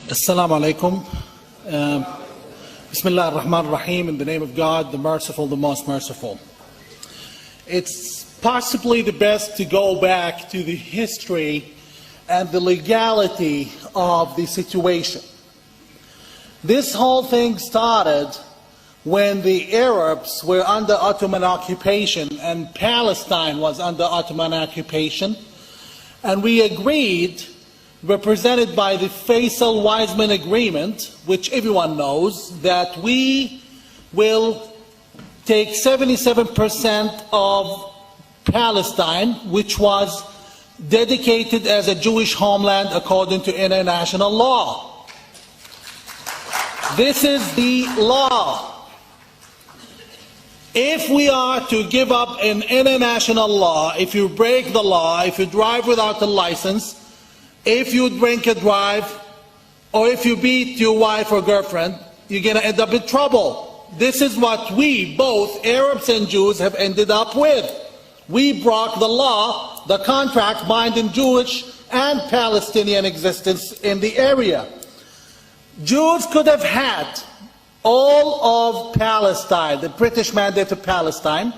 Assalamu alaikum. Bismillah ar-Rahman ar-Rahim, in the name of God, the merciful, the most merciful. It's possibly the best to go back to the history and the legality of the situation. This whole thing started when the Arabs were under Ottoman occupation and Palestine was under Ottoman occupation, and we agreed, represented by the Faisal-Weizmann Agreement, which everyone knows, that we will take 77% of Palestine, which was dedicated as a Jewish homeland according to international law. This is the law. If we are to give up an international law, if you break the law, if you drive without a license, if you drink and drive, or if you beat your wife or girlfriend, you're going to end up in trouble. This is what we, both Arabs and Jews, have ended up with. We broke the law, the contract binding Jewish and Palestinian existence in the area. Jews could have had all of Palestine, the British Mandate of Palestine,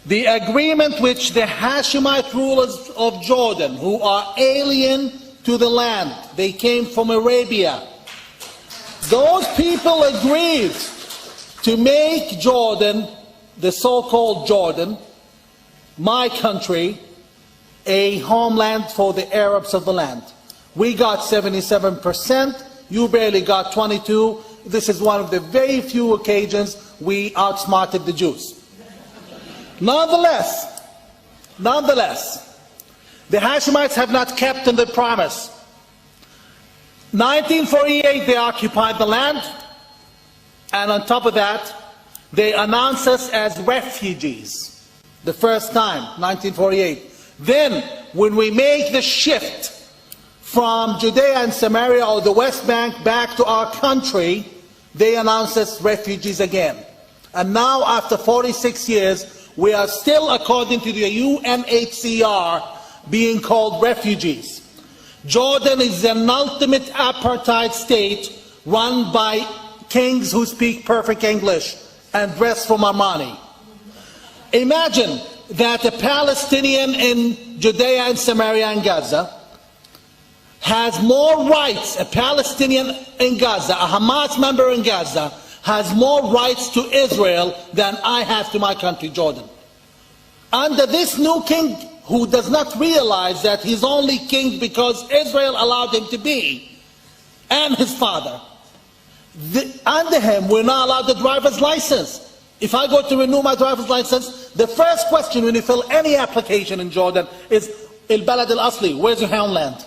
the agreement which the Hashemite rulers of Jordan, who are alien to the land, they came from Arabia. Those people agreed to make Jordan, the so-called Jordan, my country, a homeland for the Arabs of the land. We got 77%, you barely got 22%. This is one of the very few occasions we outsmarted the Jews. Nonetheless, the Hashemites have not kept in the promise. 1948, they occupied the land, and on top of that, they announced us as refugees. The first time, 1948. Then, when we make the shift from Judea and Samaria or the West Bank back to our country, they announced us refugees again. And now, after 46 years, we are still, according to the UNHCR, being called refugees. Jordan is an ultimate apartheid state run by kings who speak perfect English and dress from Armani. Imagine that a Palestinian in Judea and Samaria and Gaza has more rights, a Palestinian in Gaza, a Hamas member in Gaza, has more rights to Israel than I have to my country, Jordan. Under this new king, who does not realize that he's only king because Israel allowed him to be, and his father, under him, we're not allowed the driver's license. If I go to renew my driver's license, the first question when you fill any application in Jordan is, Il Balad al-Asli, where's your homeland?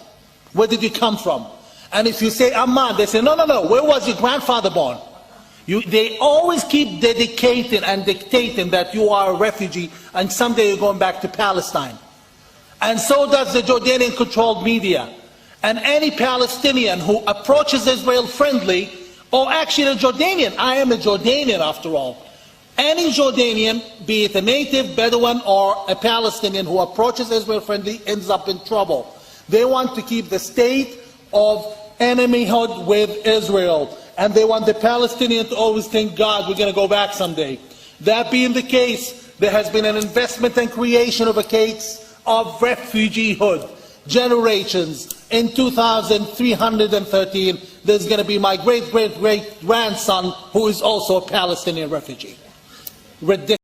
Where did you come from? And if you say Amman, they say, no, where was your grandfather born? They always keep dedicating and dictating that you are a refugee and someday you're going back to Palestine. And so does the Jordanian-controlled media. And any Palestinian who approaches Israel friendly, or actually a Jordanian, I am a Jordanian after all, any Jordanian, be it a native, Bedouin, or a Palestinian who approaches Israel friendly ends up in trouble. They want to keep the state of enemyhood with Israel. And they want the Palestinians to always think, God, we're going to go back someday. That being the case, there has been an investment and creation of a case of refugeehood. Generations. In 2313, there's going to be my great-great-great-grandson who is also a Palestinian refugee. Ridiculous.